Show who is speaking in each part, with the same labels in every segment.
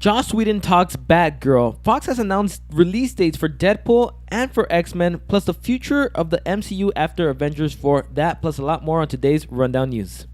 Speaker 1: Joss Whedon talks Batgirl. Fox has announced release dates for Deadpool and for X-Men, plus the future of the MCU after Avengers 4. That plus a lot more on today's Rundown News.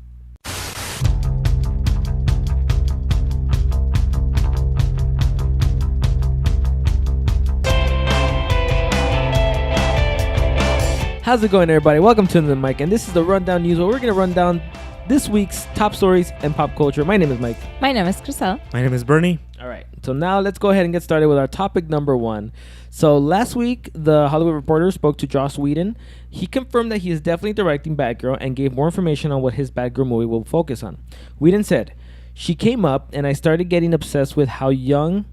Speaker 1: How's it going, everybody? Welcome to the mic, and this is the Rundown News where we're going to run down this week's top stories and pop culture. My name is Mike.
Speaker 2: My name is Crisel.
Speaker 3: My name is Bernie.
Speaker 1: All right, so now let's go ahead and get started with our topic number one. So last week, the Hollywood Reporter spoke to Joss Whedon. He confirmed that he is definitely directing Batgirl and gave more information on what his Batgirl movie will focus on. Whedon said, "She came up and I started getting obsessed with how a young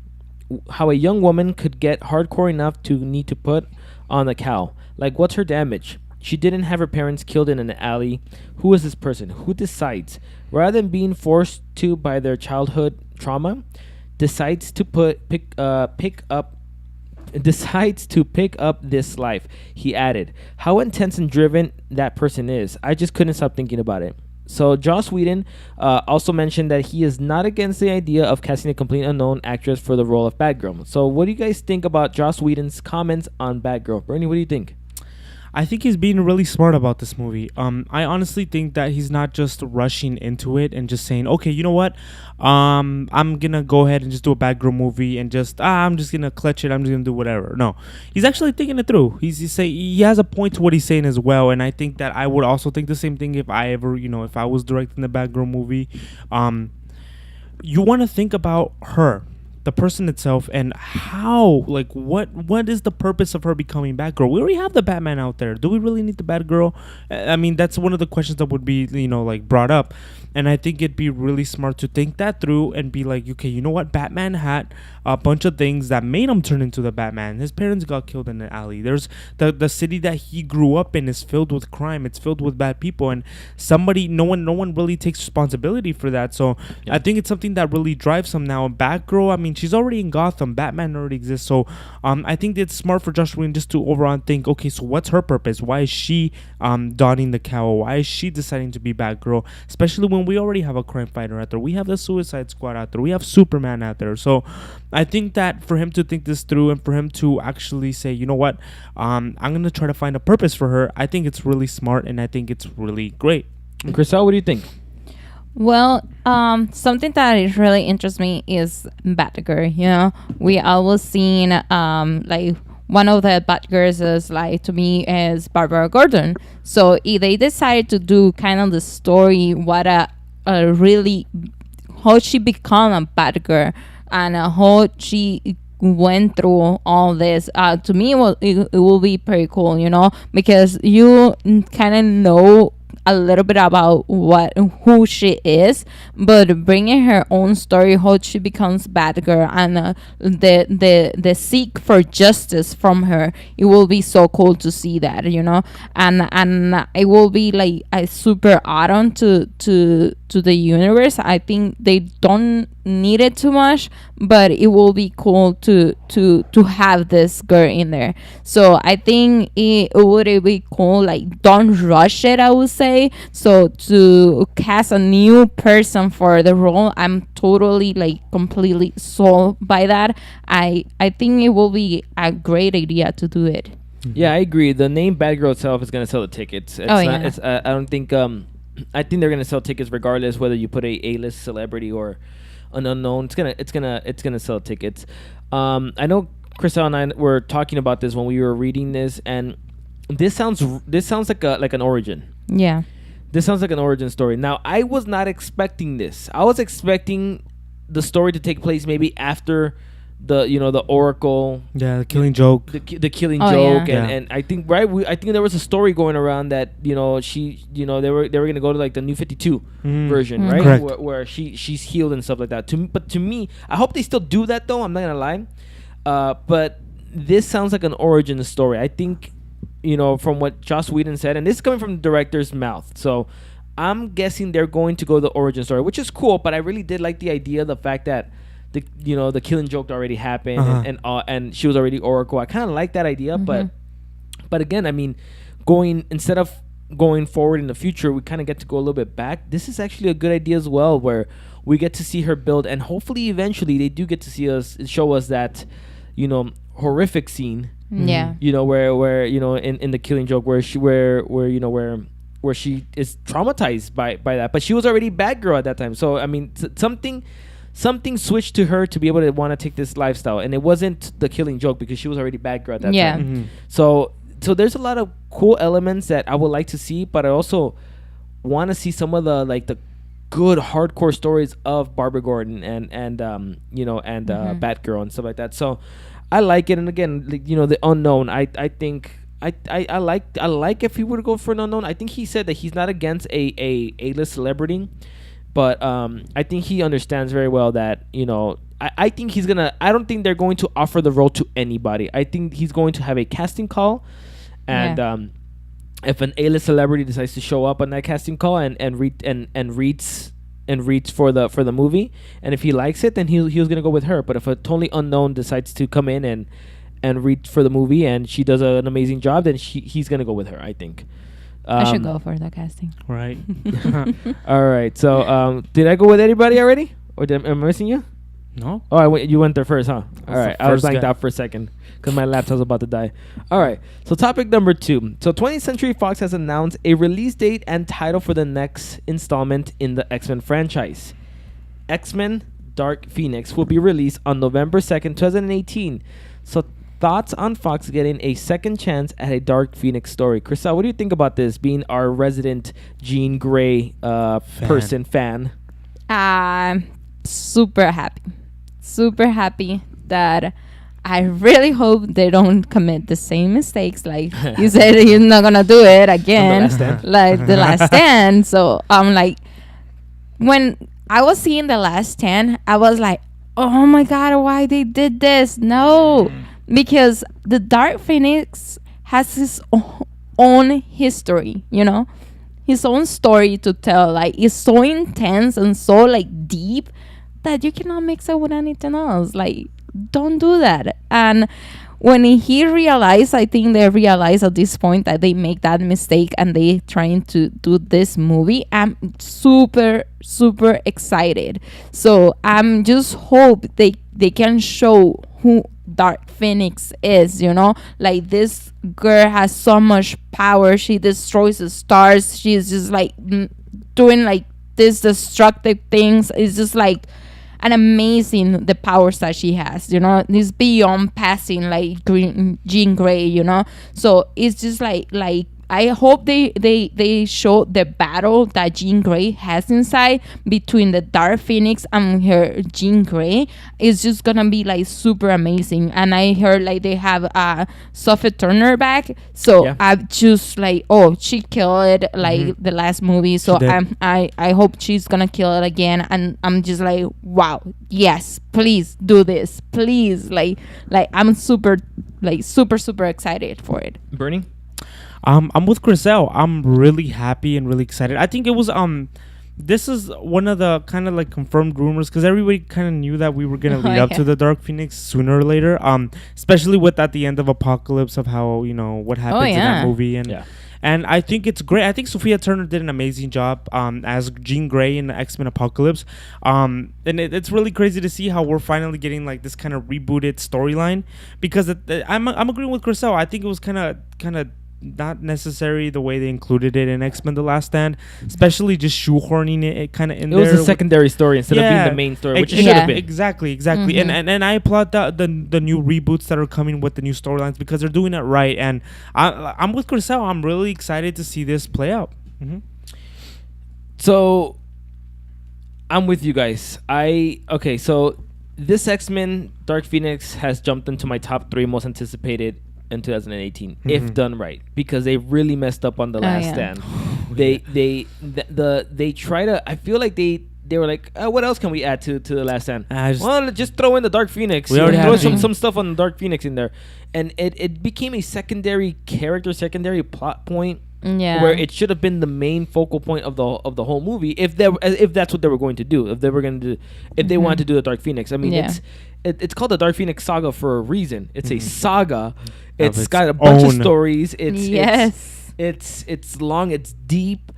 Speaker 1: woman could get hardcore enough to need to put on a cowl. Like, what's her damage? She didn't have her parents killed in an alley. Who is this person? Who decides? Rather than being forced to by their childhood trauma, decides to pick up this life." He added, "How intense and driven that person is. I just couldn't stop thinking about it." So Joss Whedon also mentioned that he is not against the idea of casting a complete unknown actress for the role of Batgirl. So what do you guys think about Joss Whedon's comments on Batgirl? Bernie, what do you think?
Speaker 3: I think he's being really smart about this movie. I honestly think that he's not just rushing into it and just saying, okay, you know what? I'm going to go ahead and just do a Batgirl movie and just, I'm just going to clutch it. I'm just going to do whatever. No, he's actually thinking it through. He has a point to what he's saying as well. And I think that I would also think the same thing if I ever, if I was directing the Batgirl movie. You want to think about her, the person itself, and how, like, what is the purpose of her becoming Batgirl? We already have the Batman out there. Do we really need the Batgirl? I mean, that's one of the questions that would be, brought up. And I think it'd be really smart to think that through and be like, okay, you know what? Batman had a bunch of things that made him turn into the Batman. His parents got killed in an alley. There's the city that he grew up in is filled with crime. It's filled with bad people, and no one really takes responsibility for that. So yeah. I think it's something that really drives him now. Batgirl, I mean, she's already in Gotham. Batman already exists. So I think it's smart for Joss Whedon just to overall think, okay, so what's her purpose? Why is she donning the cowl? Why is she deciding to be Batgirl? Especially when we already have a crime fighter out there. We have the Suicide Squad out there. We have Superman out there. So I think that for him to think this through and for him to actually say, you know what, I'm going to try to find a purpose for her, I think it's really smart and I think it's really great.
Speaker 1: And Crisel, what do you think?
Speaker 2: Well, something that is really interests me is Batgirl. We always seen like one of the Batgirls is like, to me, is Barbara Gordon. So if they decide to do kind of the story, what really how she become a Batgirl and how she went through all this, to me it will be pretty cool, because you kind of know a little bit about who she is, but bringing her own story, how she becomes Batgirl, and the seek for justice from her, it will be so cool to see that, and it will be like a super add-on to the universe. I think they don't need it too much, but it will be cool to have this girl in there. So I think it would be cool, like, don't rush it, I would say. So to cast a new person for the role, I'm totally, like, completely sold by that. I think it will be a great idea to do it.
Speaker 1: Yeah, I agree. The name Batgirl itself is going to sell the tickets. I don't think I think they're going to sell tickets regardless whether you put a A-list celebrity or an unknown. It's gonna sell tickets. I know Crisel and I were talking about this when we were reading this, and this sounds like an origin.
Speaker 2: Yeah.
Speaker 1: This sounds like an origin story. Now, I was not expecting this. I was expecting the story to take place maybe after the Oracle.
Speaker 3: Yeah, the Killing Joke.
Speaker 1: The Killing Joke,
Speaker 2: yeah.
Speaker 1: And I think I think there was a story going around that she they were gonna go to like the New 52 version, right?
Speaker 3: Correct.
Speaker 1: Where she's healed and stuff like that. To me, I hope they still do that though. I'm not gonna lie, but this sounds like an origin story. I think from what Joss Whedon said, and this is coming from the director's mouth, so I'm guessing they're going to go the origin story, which is cool. But I really did like the idea, the fact that the Killing Joke already happened, and she was already Oracle. I kind of like that idea, but again, I mean, going instead of going forward in the future, we kind of get to go a little bit back. This is actually a good idea as well, where we get to see her build, and hopefully eventually they do get to show us that, horrific scene.
Speaker 2: Yeah.
Speaker 1: Where in the Killing Joke, where she is traumatized by that, but she was already Batgirl at that time. So I mean, something switched to her to be able to want to take this lifestyle, and it wasn't the Killing Joke because she was already Batgirl at that time.
Speaker 3: Mm-hmm.
Speaker 1: So there's a lot of cool elements that I would like to see, but I also want to see some of the good hardcore stories of Barbara Gordon and Batgirl and stuff like that. So I like it. And again, the unknown, I think I like if he were to go for an unknown. I think he said that he's not against a A-list celebrity, but I think he understands very well that I think he's gonna. I don't think they're going to offer the role to anybody. I think he's going to have a casting call, and if an A-list celebrity decides to show up on that casting call and reads for the movie, and if he likes it, then he was gonna go with her. But if a totally unknown decides to come in and read for the movie and she does an amazing job, then he's gonna go with her, I think.
Speaker 2: I should go for the casting.
Speaker 3: Right.
Speaker 1: All right. So did I go with anybody already, or am I missing you?
Speaker 3: No.
Speaker 1: Oh, you went there first, huh? All
Speaker 3: That's
Speaker 1: right.
Speaker 3: the
Speaker 1: I was
Speaker 3: first
Speaker 1: blanked
Speaker 3: guy.
Speaker 1: out for a second because my laptop's about to die. All right. So topic number 2. So 20th Century Fox has announced a release date and title for the next installment in the X-Men franchise. X-Men Dark Phoenix will be released on November 2nd, 2018. So thoughts on Fox getting a second chance at a Dark Phoenix story? Chriselle, what do you think about this, being our resident Jean Grey fan?
Speaker 2: Super happy that I really hope they don't commit the same mistakes. Like you said, you're not gonna do it again, like The Last Stand. So I'm like, when I was seeing The Last Stand, I was like, oh my god, why they did this? No, because the Dark Phoenix has his own history, his own story to tell. Like, it's so intense and so like deep that you cannot mix it with anything else. Like, don't do that. And when he realized, I think they realized at this point that they make that mistake and they trying to do this movie. I'm super excited. So I'm just hope they can show who Dark Phoenix is, like, this girl has so much power. She destroys the stars. She's just like doing like this destructive things. It's just like an amazing the powers that she has, it's beyond passing like Jean Grey, so it's just like I hope they show the battle that Jean Grey has inside between the Dark Phoenix and her Jean Grey. It's just gonna be like super amazing. And I heard like they have Sophie Turner back, so I'm just like, oh, she killed it like the last movie. So I hope she's gonna kill it again. And I'm just like, wow, yes, please do this, please. Like I'm super excited for it.
Speaker 1: Bernie?
Speaker 3: I'm with Chriselle. I'm really happy and really excited. I think it was this is one of the kind of like confirmed rumors, because everybody kind of knew that we were gonna lead up to the Dark Phoenix sooner or later. Especially with at the end of Apocalypse of how what happens in that movie, and I think it's great. I think Sophia Turner did an amazing job as Jean Grey in the X-Men Apocalypse. And it's really crazy to see how we're finally getting like this kind of rebooted storyline, because I'm agreeing with Chriselle. I think it was kind of not necessary the way they included it in X-Men The Last Stand, especially just shoehorning it kind of in there.
Speaker 1: It was a secondary story instead of being the main story, which it should have been. Exactly.
Speaker 3: Mm-hmm. And I applaud the new reboots that are coming with the new storylines, because they're doing it right. And I'm with Chriselle. I'm really excited to see this play out. Mm-hmm.
Speaker 1: So I'm with you guys. So this X-Men Dark Phoenix has jumped into my top 3 most anticipated in 2018, if done right, because they really messed up on The Last Stand. They try to. I feel like they were like, what else can we add to The Last Stand? Just throw in the Dark Phoenix.
Speaker 3: We already
Speaker 1: throw some stuff on the Dark Phoenix in there, and it became a secondary character, secondary plot point. Where it should have been the main focal point of the whole movie, if that's what they were going to do, if they wanted to do the Dark Phoenix. I mean, it's called the Dark Phoenix Saga for a reason. It's a saga. It's got a bunch of stories. It's long. It's deep.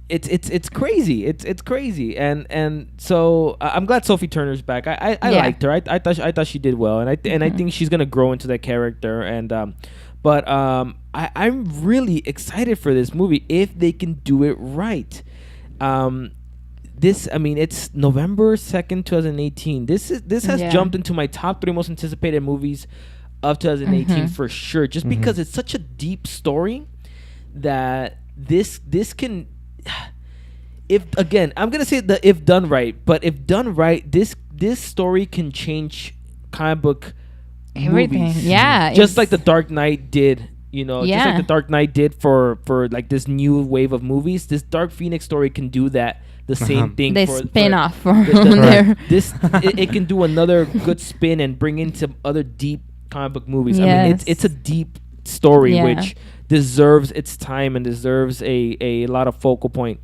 Speaker 1: It's crazy. It's crazy. And so I'm glad Sophie Turner's back. I liked her. I thought she did well, and I think she's gonna grow into that character. And I'm really excited for this movie if they can do it right. It's November 2nd, 2018. This has jumped into my top 3 most anticipated movies of 2018 for sure. Just because it's such a deep story that this can, if done right, but if done right, this story can change comic book
Speaker 2: everything.
Speaker 1: movies.
Speaker 2: Yeah,
Speaker 1: just like the Dark Knight did. Just like the Dark Knight did for like this new wave of movies. This Dark Phoenix story can do that. The same thing.
Speaker 2: They spin off
Speaker 1: from
Speaker 2: there.
Speaker 1: It can do another good spin and bring in some other deep comic book movies.
Speaker 2: Yes.
Speaker 1: I mean, it's a deep story which deserves its time and deserves a lot of focal point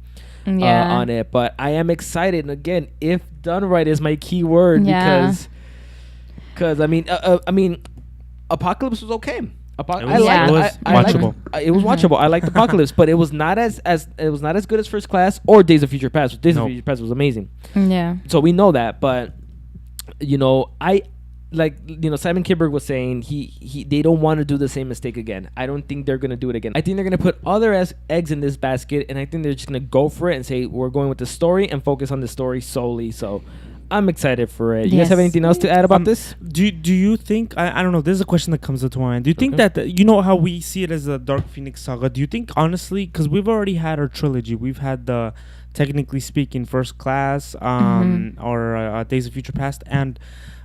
Speaker 1: on it. But I am excited, and again, if done right is my key word because I mean, Apocalypse was okay.
Speaker 3: It was watchable.
Speaker 1: It was watchable. I liked Apocalypse, but it was not as good as First Class or Days of Future Past. Days of Future Past was amazing.
Speaker 2: Yeah.
Speaker 1: So we know that, but Simon Kinberg was saying they don't want to do the same mistake again. I don't think they're gonna do it again. I think they're gonna put other eggs in this basket, and I think they're just gonna go for it and say we're going with the story and focus on the story solely. So I'm excited for it. You guys have anything else to add about this?
Speaker 3: Do you think I don't know, there's a question that comes to my mind. Do you think that how we see it as a Dark Phoenix saga, do you think honestly, because we've already had our trilogy, we've had the, technically speaking, First Class or Days of Future Past and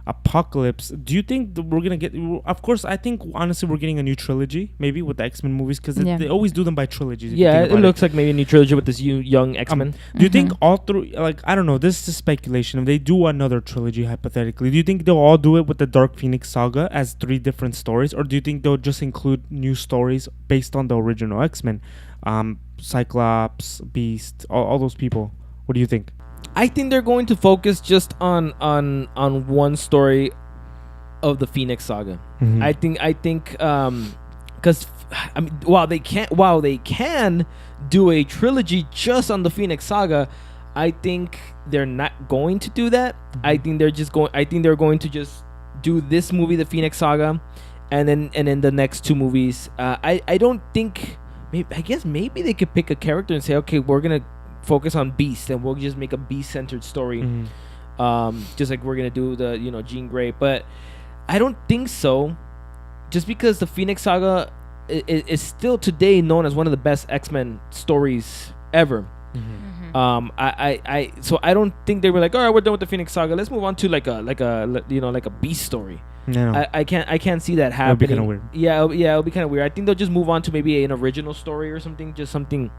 Speaker 3: Apocalypse, do you think that we're gonna get, of course I think honestly we're getting a new trilogy maybe with the X-Men movies, because they always do them by trilogies.
Speaker 1: It looks like maybe a new trilogy with this young X-Men.
Speaker 3: Do you think all through, like, I don't know, this is just speculation, if they do another trilogy hypothetically, do you think they'll all do it with the Dark Phoenix saga as 3 different stories, or do you think they'll just include new stories based on the original X-Men, Cyclops, Beast, all those people? What do you think?
Speaker 1: I think they're going to focus just on one story of the Phoenix saga. I think because while they can do a trilogy just on the Phoenix saga, I think they're not going to do that. I think they're going to just do this movie, the Phoenix saga, and then the next 2 movies. I don't think. I guess maybe they could pick a character and say, okay, we're gonna focus on Beast and we'll just make a Beast-centered story, just like we're gonna do the Jean Grey. But I don't think so, just because the Phoenix saga is still today known as one of the best X-Men stories ever. So I don't think they were like, all right, we're done with the Phoenix saga, let's move on to like a Beast story. No. I can't see that happening. It'll be kind of weird. Yeah, it'll be kind of weird. I think they'll just move on to maybe an original story or something, just something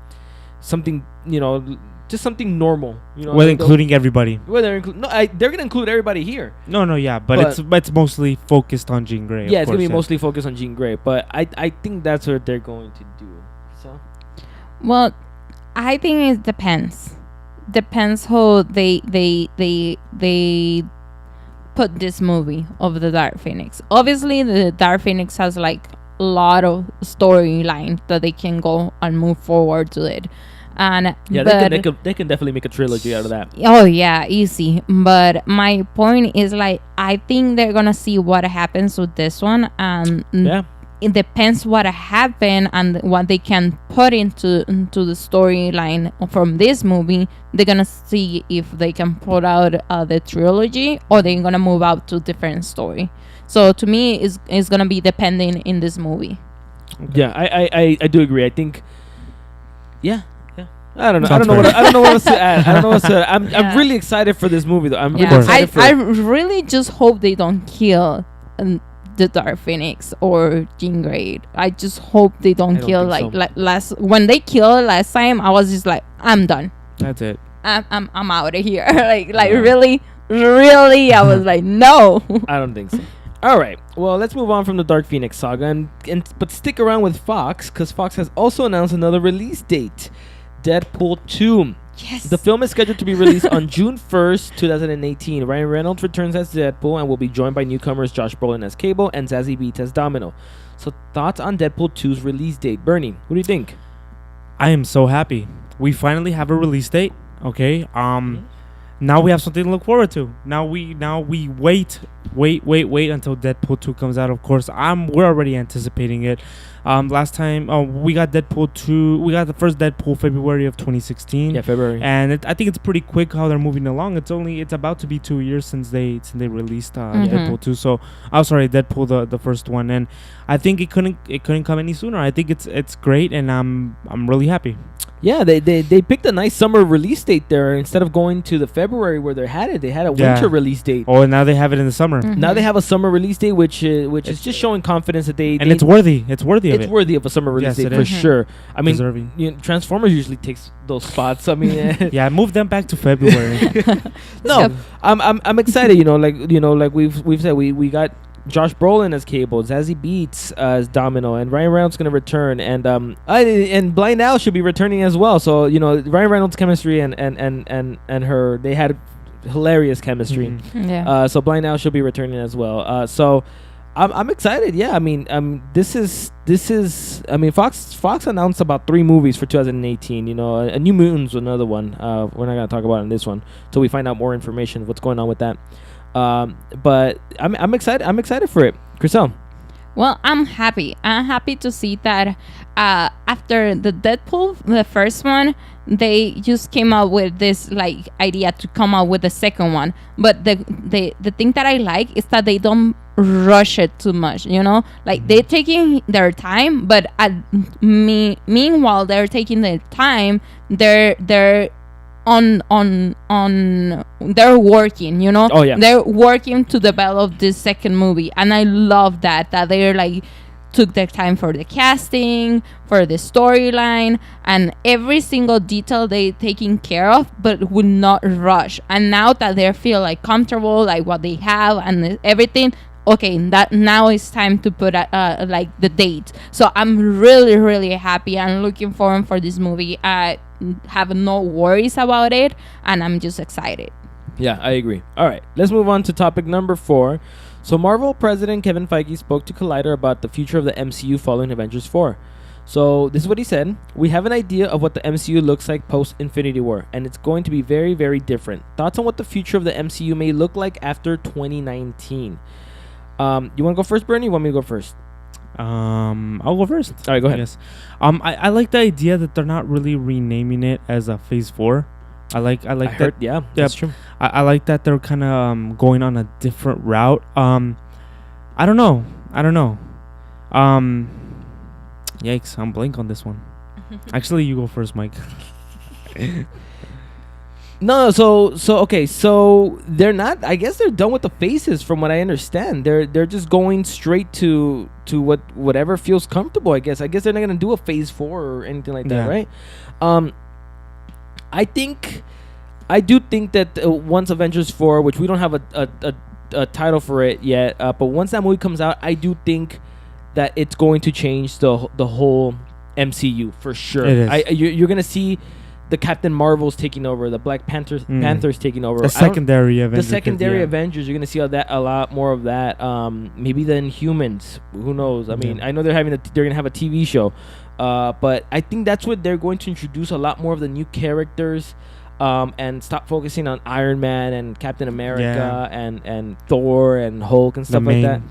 Speaker 1: just something normal,
Speaker 3: well, including everybody.
Speaker 1: Well, they're gonna include everybody here.
Speaker 3: But it's mostly focused on Jean Grey.
Speaker 1: Yeah, it's gonna be mostly focused on Jean Grey. But I think that's what they're going to do. So,
Speaker 2: well, I think it depends. Depends how they put this movie of the Dark Phoenix. Obviously, the Dark Phoenix has like a lot of storyline that they can go and move forward to it. And
Speaker 1: they can definitely make a trilogy out of that.
Speaker 2: Oh yeah, easy. But my point is, like, I think they're gonna see what happens with this one, and it depends what happened and what they can put into the storyline from this movie. They're gonna see if they can put out the trilogy, or they're gonna move out to different story. So to me, it's gonna be depending in this movie.
Speaker 1: Okay. Yeah, I do agree. I think, I don't know. I don't know what else to add. I'm really excited for this movie, though. I'm really excited for it.
Speaker 2: I really just hope they don't kill the Dark Phoenix or Jean Grey. I just hope they don't kill like when they killed last time. I was just like, I'm done.
Speaker 3: That's it.
Speaker 2: I'm out of here. Really, I was like, no.
Speaker 1: I don't think so. All right. Well, let's move on from the Dark Phoenix saga, but stick around with Fox, because Fox has also announced another release date. Deadpool 2.
Speaker 2: Yes.
Speaker 1: The film is scheduled to be released on June 1st, 2018. Ryan Reynolds returns as Deadpool and will be joined by newcomers Josh Brolin as Cable and Zazie Beetz as Domino. So thoughts on Deadpool 2's release date? Bernie, what do you think?
Speaker 3: I am so happy. We finally have a release date. Okay. Now we have something to look forward to. Now we wait until Deadpool 2 comes out. Of course, we're already anticipating it. Last time we got Deadpool 2, we got the first Deadpool February of 2016.
Speaker 1: Yeah, February.
Speaker 3: And I think it's pretty quick how they're moving along. It's about to be 2 years since they released Deadpool 2. So Deadpool the first one, and I think it couldn't come any sooner. I think it's great, and I'm really happy.
Speaker 1: Yeah, they picked a nice summer release date there instead of going to the February where they had it. They had a winter release date.
Speaker 3: Oh, and now they have it in the summer.
Speaker 1: Now they have a summer release date, which is just showing confidence that
Speaker 3: it's worthy. It's worthy of it.
Speaker 1: It's worthy of a summer release date for sure. I mean, Transformers usually takes those spots. I mean,
Speaker 3: yeah, move them back to February.
Speaker 1: No, I'm excited. Like we've said, we got Josh Brolin as Cable, Zazie Beetz as Domino, and Ryan Reynolds going to return, and Blind Al should be returning as well. So Ryan Reynolds' chemistry and her, they had hilarious chemistry.
Speaker 2: Mm-hmm. Yeah.
Speaker 1: So Blind Al should be returning as well. So I'm excited. Yeah, I mean, this is. I mean, Fox announced about 3 movies for 2018. A New Mutants, another one. We're not gonna talk about it in this one until we find out more information of what's going on with that. But I'm excited. I'm excited for it, Chriselle.
Speaker 2: Well, I'm happy. I'm happy to see that after the Deadpool, the first one, they just came out with this idea to come out with the second one. But the thing that I like is that they don't rush it too much. They're taking their time, but meanwhile they're taking their time. They're they're working,
Speaker 1: Oh, yeah.
Speaker 2: They're working to develop this second movie, and I love that they're took their time for the casting, for the storyline, and every single detail they taking care of, but would not rush. And now that they feel comfortable, what they have and everything, okay, that now it's time to put the date. So I'm really, really happy and looking forward for this movie. I have no worries about it, and I'm just excited.
Speaker 1: Yeah, I agree. All right, let's move on to topic number 4. So Marvel President Kevin Feige spoke to Collider about the future of the MCU following Avengers 4. So this is what he said. We have an idea of what the MCU looks like post-Infinity War, and it's going to be very, very different. Thoughts on what the future of the MCU may look like after 2019? You want to go first, Bernie? You want me to go first?
Speaker 3: I'll go first.
Speaker 1: All right, go ahead.
Speaker 3: Yes. I like the idea that they're not really renaming it as a Phase 4. I like that.
Speaker 1: Yeah, that's true.
Speaker 3: I like that they're kind of going on a different route. I don't know. Yikes! I'm blank on this one. Actually, you go first, Mike.
Speaker 1: No, so okay, so they're not. I guess they're done with the phases, from what I understand. They're just going straight to whatever feels comfortable. I guess they're not gonna do a Phase 4 or anything like that, right? I do think that once Avengers 4, which we don't have a title for it yet, but once that movie comes out, I do think that it's going to change the whole MCU for sure.
Speaker 3: It is.
Speaker 1: You're gonna see the Captain Marvels taking over, the Black Panthers taking over,
Speaker 3: the secondary Avengers.
Speaker 1: Avengers. You're gonna see a lot more of that. Maybe the Inhumans. Who knows? I mean, I know they're gonna have a TV show, but I think that's what they're going to introduce, a lot more of the new characters, and stop focusing on Iron Man and Captain America and Thor and Hulk and stuff like that.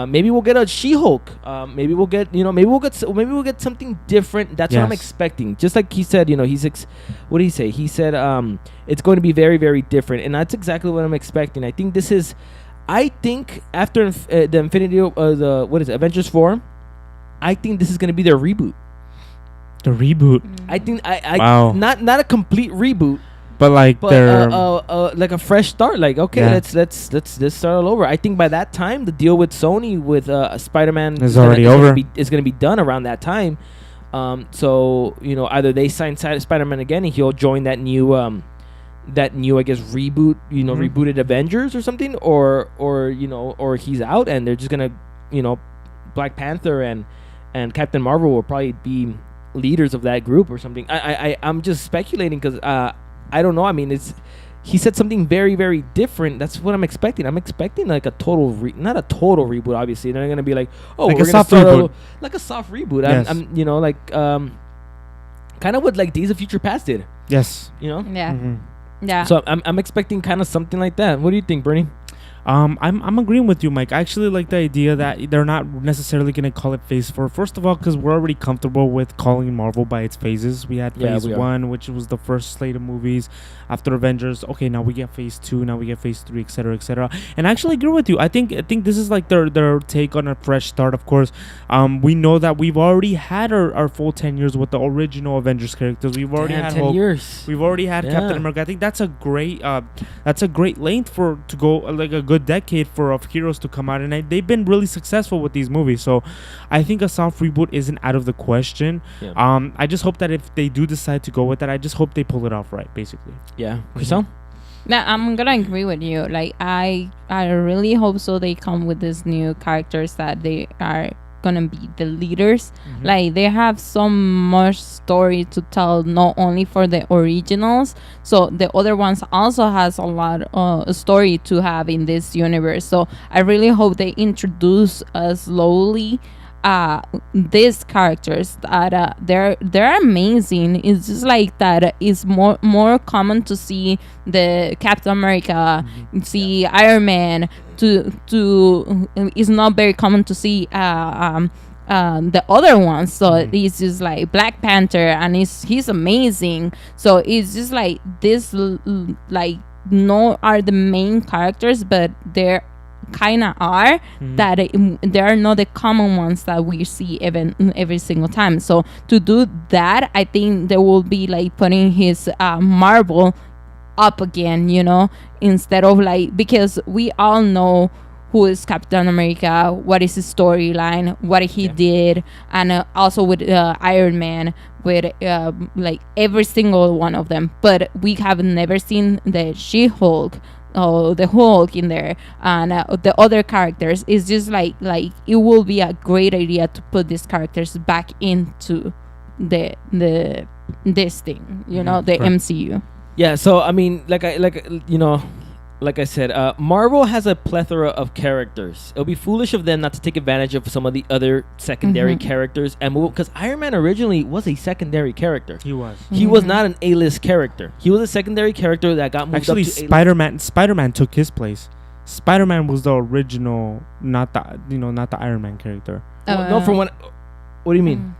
Speaker 1: Maybe we'll get a She-Hulk. Maybe we'll get something different. That's what I'm expecting. Just like he said, what did he say? He said it's going to be very, very different, and that's exactly what I'm expecting. I think after the Infinity, Avengers 4, I think this is going to be their reboot.
Speaker 3: The reboot.
Speaker 1: I think
Speaker 3: wow.
Speaker 1: Not a complete reboot.
Speaker 3: But they're
Speaker 1: like a fresh start. Like, okay, let's start all over. I think by that time the deal with Sony with Spider-Man
Speaker 3: is already over.
Speaker 1: Is going to be done around that time. So either they sign Spider-Man again and he'll join that new I guess reboot, rebooted Avengers or something, or he's out and they're just gonna Black Panther and Captain Marvel will probably be leaders of that group or something. I'm just speculating because I don't know. I mean, he said something very, very different. That's what I'm expecting. I'm expecting like a total not a total reboot. Obviously, they're gonna be like, oh,
Speaker 3: Like
Speaker 1: we're
Speaker 3: a
Speaker 1: gonna
Speaker 3: soft
Speaker 1: start
Speaker 3: reboot.
Speaker 1: like a soft reboot.
Speaker 3: Yes.
Speaker 1: I'm you know, like kind of what like Days of Future Past did.
Speaker 3: Yes.
Speaker 1: You know.
Speaker 2: Yeah.
Speaker 3: Mm-hmm.
Speaker 2: Yeah.
Speaker 1: So I'm expecting kind of something like that. What do you think, Bernie?
Speaker 3: I'm agreeing with you, Mike. I actually like the idea that they're not necessarily going to call it Phase 4. First of all, because we're already comfortable with calling Marvel by its phases. We had Phase 1, which was the first slate of movies after Avengers. Okay, now we get Phase 2, now we get Phase 3, etc., etc. And I actually agree with you. I think this is like their take on a fresh start. Of course, we know that we've already had our full 10 years with the original Avengers characters. We've already had
Speaker 1: 10 years.
Speaker 3: We've already had Captain America. I think that's a great length to go like a good decade for of heroes to come out, and they've been really successful with these movies. So I think a soft reboot isn't out of the question. I just hope that if they do decide to go with that, I just hope they pull it off right, basically.
Speaker 1: Chriselle?
Speaker 2: Yeah, I'm gonna agree with you. Like I really hope so they come with these new characters that they are gonna be the leaders. Like they have so much story to tell, not only for the originals, so the other ones also has a lot of story to have in this universe. So I really hope they introduce slowly these characters that they're amazing. It's just like that it's more common to see the Captain America, see Iron Man, to it's not very common to see the other ones. So it's just like Black Panther, and he's amazing. So it's just like this like no are the main characters, but they're kind of are that they are not the common ones that we see every single time. So to do that, I think they will be like putting his Marvel up again, you know, instead of like, because we all know who is Captain America, what is his storyline, what he did, and also with Iron Man, with like every single one of them. But we have never seen the She-Hulk, the Hulk in there, and the other characters. It's just like it will be a great idea to put these characters back into this thing, you know, the MCU.
Speaker 1: Yeah, so I mean, like I said, Marvel has a plethora of characters. It'll be foolish of them not to take advantage of some of the other secondary characters and move, because Iron Man originally was a secondary character.
Speaker 3: He was.
Speaker 1: He was not an A-list character. He was a secondary character that got moved
Speaker 3: Actually,
Speaker 1: up to
Speaker 3: A-list. Spider-Man took his place. Spider-Man was the original, not the Iron Man character.
Speaker 1: No, from what do you mean?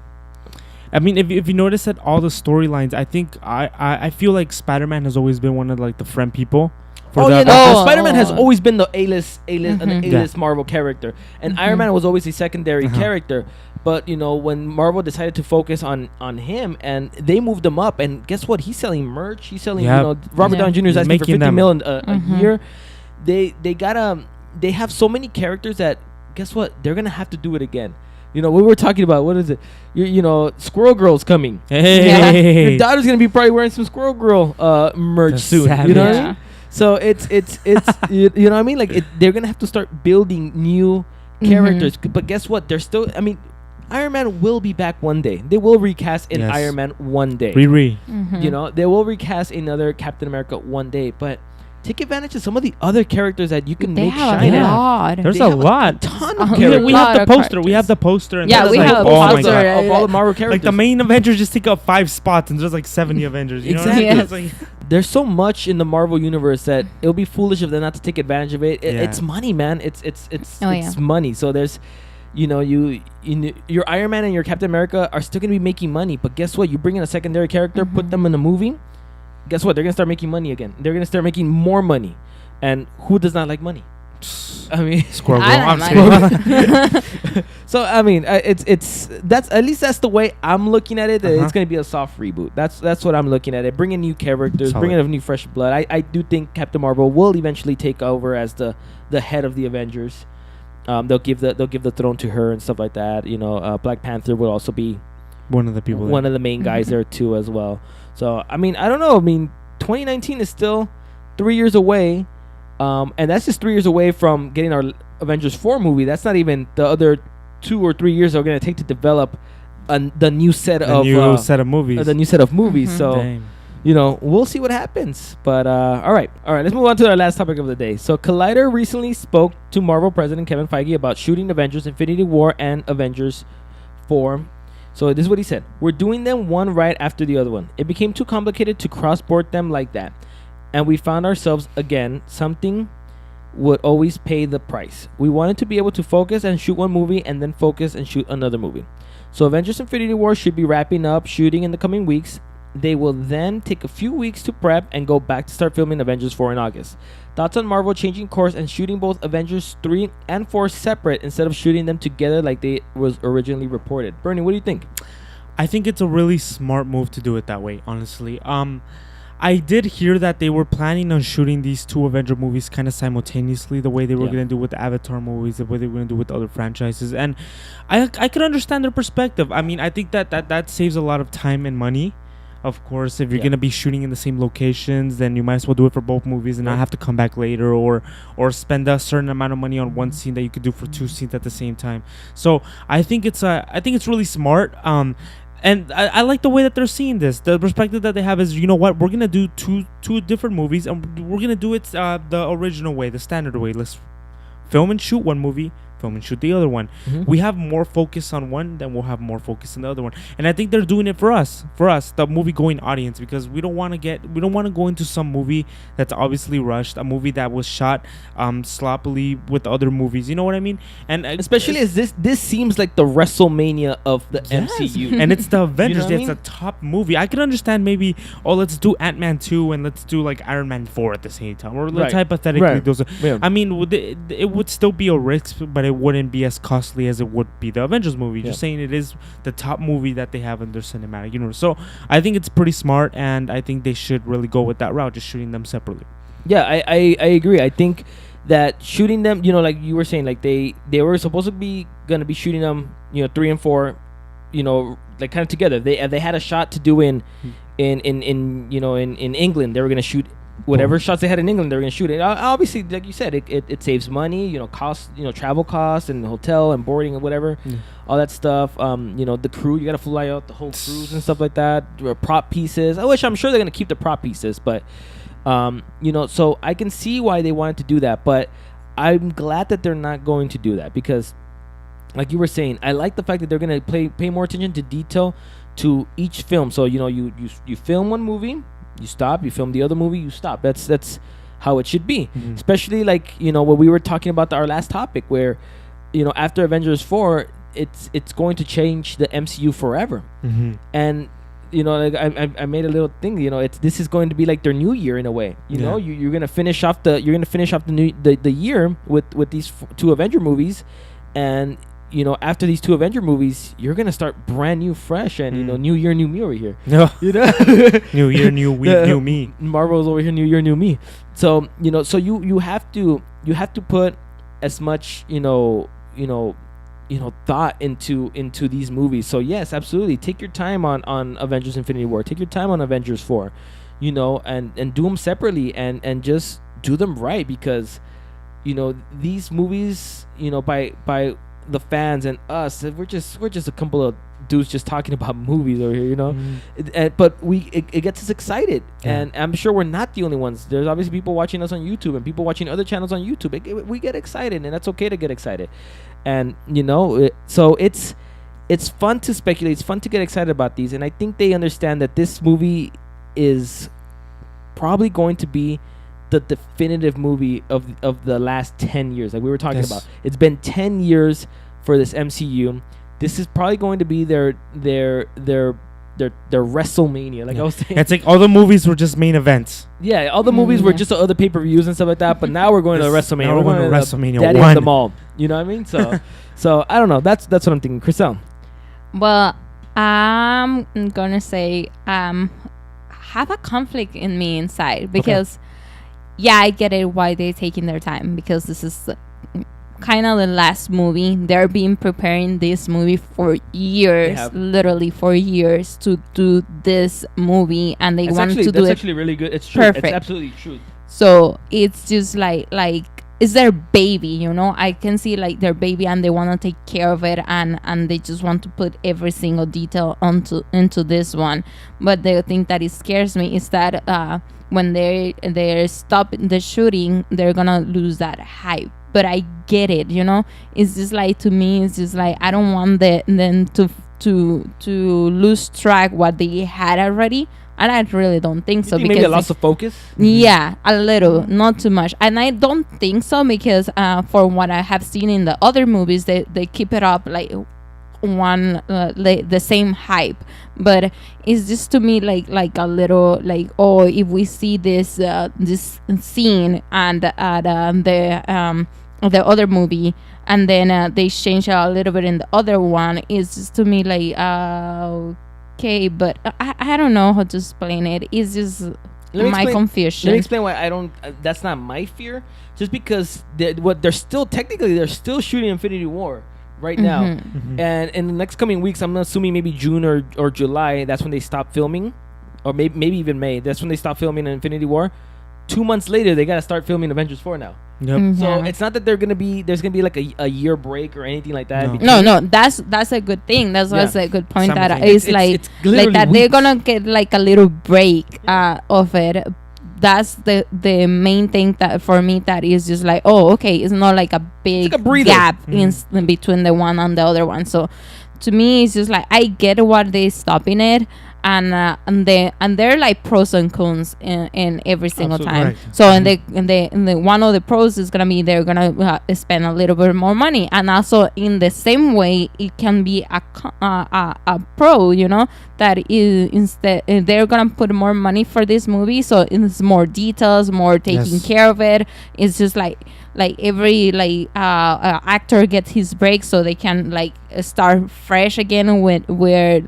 Speaker 3: I mean, if you notice that all the storylines, I think I feel like Spider-Man has always been one of like the friend people.
Speaker 1: Spider-Man has always been the A-list Marvel character, and Iron Man was always a secondary character. But you know, when Marvel decided to focus on him, and they moved him up, and guess what? He's selling merch. He's selling, Robert Downey Jr. is asking for $50 million a year. They have so many characters that guess what? They're gonna have to do it again. You know, we were talking about, what is it? You know, Squirrel Girl's coming.
Speaker 3: Hey.
Speaker 1: Your daughter's gonna be probably wearing some Squirrel Girl merch soon. You know what I mean? So it's you know what I mean? Like they're gonna have to start building new characters. But guess what? They're still. I mean, Iron Man will be back one day. They will recast in Iron Man one day. You know, they will recast another Captain America one day. But take advantage of some of the other characters that you can make shine.
Speaker 3: There's a lot.
Speaker 1: A ton of characters.
Speaker 3: We have the poster. We have the poster. And
Speaker 2: we have a poster
Speaker 1: of all the Marvel characters.
Speaker 3: Like the main Avengers just take up 5 spots, and there's like 70 Avengers. You know what I mean? Like,
Speaker 1: there's so much in the Marvel universe that it'll be foolish of them not to take advantage of it. It's money, man. It's money. So there's, you know, your Iron Man and your Captain America are still gonna be making money. But guess what? You bring in a secondary character, put them in a movie. Guess what? They're gonna start making money again. They're gonna start making more money, and who does not like money? I mean,
Speaker 3: Squirrel
Speaker 2: Girl.
Speaker 1: So I mean, that's at least that's the way I'm looking at it. It's gonna be a soft reboot. That's what I'm looking at it. Bringing new characters, bringing a new fresh blood. I do think Captain Marvel will eventually take over as the head of the Avengers. They'll give the throne to her and stuff like that. You know, Black Panther will also be
Speaker 3: one of the people,
Speaker 1: one of the main guys there too as well. So I mean, I don't know. I mean, 2019 is still 3 years away, and that's just 3 years away from getting our Avengers 4 movie. That's not even the other 2 or 3 years they're gonna take to develop the new set
Speaker 3: The
Speaker 1: of
Speaker 3: new set of movies.
Speaker 1: the new set of movies.
Speaker 2: Mhm.
Speaker 1: So
Speaker 3: Damn.
Speaker 1: we'll see what happens. But all right. Let's move on to our last topic of the day. So Collider recently spoke to Marvel president Kevin Feige about shooting Avengers: Infinity War and Avengers 4. So this is what he said: "We're doing them one right after the other one. It became too complicated to cross-board them like that, and we found ourselves again something would always pay the price. We wanted to be able to focus and shoot one movie and then focus and shoot another movie. So Avengers: Infinity War should be wrapping up shooting in the coming weeks. They will then take a few weeks to prep and go back to start filming Avengers 4 in August. Thoughts on Marvel changing course and shooting both Avengers 3 and 4 separate instead of shooting them together like they was originally reported?" Bernie, what do you think?
Speaker 3: I think it's a really smart move to do it that way, honestly. I did hear that they were planning on shooting these two Avenger movies kind of simultaneously, the way they were
Speaker 1: Yeah.
Speaker 3: going to do with the Avatar movies, the way they were going to do with other franchises. And I could understand their perspective. I mean, I think that saves a lot of time and money. Of course, if you're
Speaker 1: Yeah.
Speaker 3: going to be shooting in the same locations, then you might as well do it for both movies and not have to come back later or spend a certain amount of money on one scene that you could do for two scenes at the same time. So I think it's really smart. And I like the way that they're seeing this. The perspective that they have is, you know what, we're gonna do two different movies, and we're gonna do it the original way, the standard way. Let's film and shoot one movie, film and shoot the other one. We have more focus on one, then we'll have more focus on the other one. And I think they're doing it for us, the movie going audience, because we don't want to go into some movie that's obviously rushed, a movie that was shot sloppily with other movies. You know what I mean? And
Speaker 1: Especially as this seems like the WrestleMania of the MCU.
Speaker 3: and it's the Avengers.
Speaker 1: what I
Speaker 3: It's
Speaker 1: mean?
Speaker 3: a top movie. I can understand maybe, let's do Ant-Man 2 and let's do like Iron Man 4 at the same time, or let's
Speaker 1: Right.
Speaker 3: hypothetically
Speaker 1: Right.
Speaker 3: those.
Speaker 1: Yeah.
Speaker 3: I mean, it would still be a risk, but it wouldn't be as costly as it would be the Avengers movie. Just saying, it is the top movie that they have in their cinematic universe. So I think it's pretty smart, and I think they should really go with that route, just shooting them separately.
Speaker 1: Yeah, I agree. I think that shooting them, like you were saying, like they were supposed to be gonna be shooting them, 3 and 4, like kind of together. They had a shot to do in England. They were gonna shoot whatever shots they had in England. They were gonna shoot it. Obviously, like you said, it saves money, costs, travel costs and hotel and boarding and whatever, all that stuff. The crew, you gotta fly out the whole crews and stuff like that. Prop pieces. I'm sure they're gonna keep the prop pieces, but so I can see why they wanted to do that, but I'm glad that they're not going to do that, because like you were saying, I like the fact that they're going to pay more attention to detail to each film. So, you film one movie, you stop, you film the other movie, you stop. That's how it should be. Especially like, what we were talking about our last topic, where, after Avengers 4, it's going to change the MCU forever. And like I made a little thing. This is going to be like their new year in a way. You're gonna finish off the year with these two Avenger movies, and after these two Avenger movies, you're gonna start brand new, fresh, and new year, new me over here.
Speaker 3: New year, new week, new me.
Speaker 1: Marvel's over here, new year, new me. So so you have to put as much thought into these movies. So yes, absolutely, take your time on Avengers: Infinity War. Take your time on Avengers 4, and do them separately, and just do them right, because these movies, by the fans and us, we're just a couple of dudes just talking about movies over here, but it gets us excited, and I'm sure we're not the only ones. There's obviously people watching us on YouTube and people watching other channels on YouTube. We get excited, and that's okay to get excited, and so it's fun to speculate. It's fun to get excited about these, and I think they understand that this movie is probably going to be the definitive movie of the last 10 years, like we were talking about. It's been 10 years for this MCU. This is probably going to be their WrestleMania, like I was saying.
Speaker 3: It's like all the movies were just main events.
Speaker 1: Yeah, all the movies were just other pay-per-views and stuff like that, but now we're going to WrestleMania.
Speaker 3: Now we're going to WrestleMania
Speaker 1: Daddy
Speaker 3: 1.
Speaker 1: of them all. You know what I mean? So I don't know. That's what I'm thinking. Chriselle.
Speaker 2: Well, I'm gonna say have a conflict in me inside, because I get it why they're taking their time, because this is kind of the last movie. They're been preparing this movie for years, literally for years, to do this movie, and they want to do it.
Speaker 1: That's actually really good. It's true.
Speaker 2: Perfect.
Speaker 1: It's absolutely true.
Speaker 2: So it's just like it's their baby, you know. I can see like their baby, and they want to take care of it, and they just want to put every single detail into this one. But the thing that it scares me is that when they're stopping the shooting, they're gonna lose that hype. But I get it, you know. It's just like, to me, it's just like, I don't want them to lose track what they had already. And I really don't think so.
Speaker 1: Because maybe a loss of focus?
Speaker 2: Yeah, a little, not too much. And I don't think so because for what I have seen in the other movies, they keep it up like the same hype. But it's just, to me, like a little like, oh, if we see this scene and the other movie, and then they change a little bit in the other one, it's just, to me, like okay, but I don't know how to explain it. It's just my confusion.
Speaker 1: Let me explain why I don't. That's not my fear. Just because they're still shooting Infinity War right now, and in the next coming weeks, I'm assuming maybe June or July. That's when they stop filming, or maybe even May. That's when they stop filming Infinity War. 2 months later, they gotta start filming Avengers 4 now.
Speaker 3: Yep.
Speaker 1: So it's not that there's gonna be like a year break or anything like that.
Speaker 2: No, that's a good thing. That's a good point. That it's like that weeks. They're gonna get like a little break of it. That's the main thing that for me, that is just like, oh, okay, it's not like a big gap in between the one and the other one. So to me, it's just like, I get what they stopping it. And they're like pros and cons in every single time. Right. So in the one of the pros is gonna be they're gonna spend a little bit more money, and also in the same way it can be a pro, you know, that is instead they're gonna put more money for this movie, so it's more details, more taking care of it. It's just like every actor gets his break, so they can like start fresh again where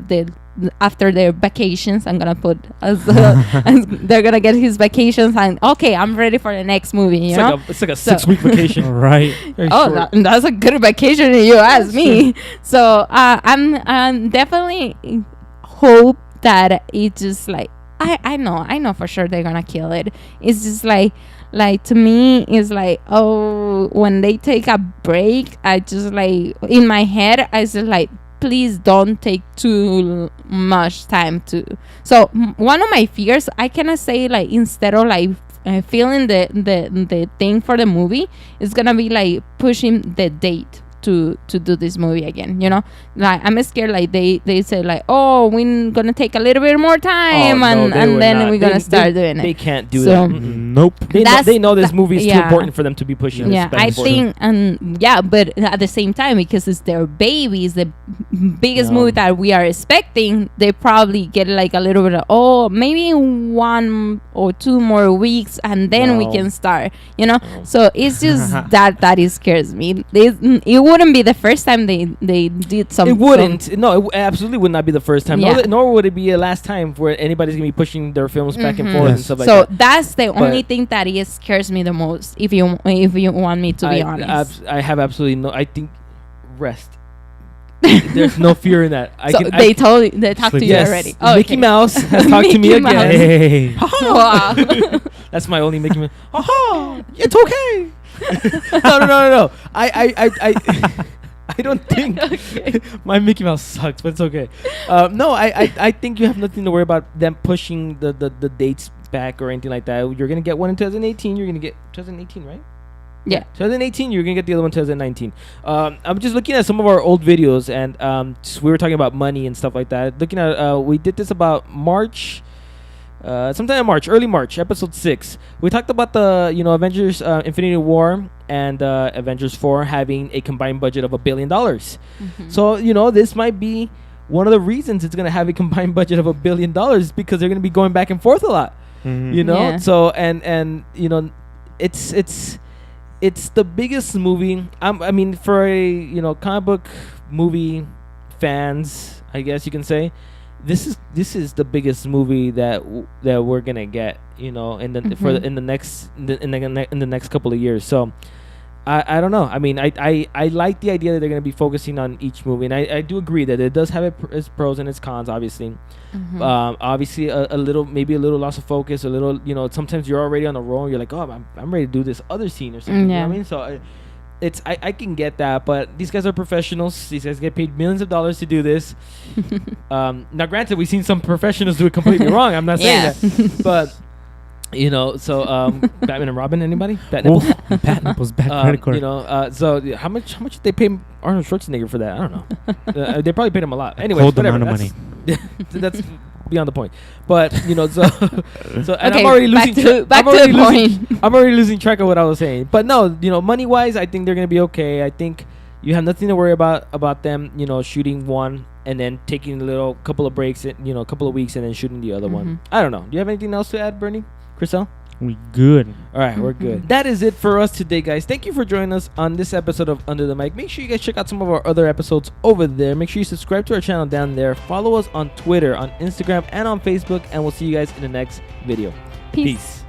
Speaker 2: after their vacations. I'm gonna put they're gonna get his vacations, and okay, I'm ready for the next movie, you know?
Speaker 1: It's like a 6-week vacation.
Speaker 3: Right.
Speaker 2: That's a good vacation if you ask me. So I'm definitely hope that it just like, I know for sure they're gonna kill it. It's just like to me, it's like, oh, when they take a break, I just like, in my head, I just like, please don't take too much time to. So one of my fears, I cannot say like, instead of like feeling the thing for the movie, is gonna be like pushing the date to do this movie again, you know. Like, I'm scared like they say like, oh, we're gonna take a little bit more time, and then we're gonna start doing it.
Speaker 1: They can't do that.
Speaker 3: Nope.
Speaker 1: They know this movie is too important for them to be pushing.
Speaker 2: Yeah, I think, but at the same time, because it's their baby, it's the biggest movie that we are expecting, they probably get like a little bit of, oh, maybe 1 or 2 more weeks, and then we can start, you know. So it's just that it scares me. It wouldn't be the first time they did something.
Speaker 1: It wouldn't. No, it absolutely would not be the first time. Yeah. Nor would it be the last time where anybody's gonna be pushing their films back and forth and stuff like that. So
Speaker 2: that's the only thing that it scares me the most. If you want me to be honest,
Speaker 1: I have absolutely no. I think rest. There's no fear in that.
Speaker 2: They talked to you already.
Speaker 1: Oh, Mickey Mouse has talked to me again.
Speaker 3: Hey.
Speaker 2: Wow.
Speaker 1: That's my only Mickey Mouse. It's okay. No. I don't think my Mickey Mouse sucks, but it's okay. No, I think you have nothing to worry about them pushing the dates back or anything like that. You're gonna get one in 2018. You're gonna get 2018, right?
Speaker 2: Yeah.
Speaker 1: 2018. You're gonna get the other one in 2019. I'm just looking at some of our old videos, and we were talking about money and stuff like that. Looking at we did this about March. Sometime in March, early March, episode 6, we talked about the Avengers Infinity War and Avengers 4 having a combined budget of $1 billion. So this might be one of the reasons it's gonna have a combined budget of $1 billion, because they're gonna be going back and forth a lot. So and it's the biggest movie. I mean, for a comic book movie fans, I guess you can say. This is the biggest movie that we're gonna get, in the next couple of years. So, I don't know. I mean, I like the idea that they're going to be focusing on each movie, and I do agree that it does have its pros and its cons, obviously. Obviously, a little, maybe a little loss of focus, a little, you know, sometimes you're already on a roll, and you're like, oh, I'm ready to do this other scene or something. You know what I mean? So I can get that, but these guys are professionals. These guys get paid millions of dollars to do this. Now, granted, we've seen some professionals do it completely wrong. I'm not saying that, but. You know, so Batman and Robin, anybody? Bat
Speaker 3: Nipples, credit card.
Speaker 1: you know, so how much did they pay Arnold Schwarzenegger for that? I don't know. They probably paid him a lot. Anyway, whatever. That's, that's beyond the point. But you know, so and okay, I'm already losing. I'm already losing track of what I was saying. But no, you know, money wise, I think they're gonna be okay. I think you have nothing to worry about them. You know, shooting one and then taking a couple of breaks, you know, a couple of weeks, and then shooting the other one. I don't know. Do you have anything else to add, Bernie? Chriselle?
Speaker 3: We good.
Speaker 1: All right, we're good. That is it for us today, guys. Thank you for joining us on this episode of Under the Mic. Make sure you guys check out some of our other episodes over there. Make sure you subscribe to our channel down there. Follow us on Twitter, on Instagram, and on Facebook, and we'll see you guys in the next video.
Speaker 2: Peace.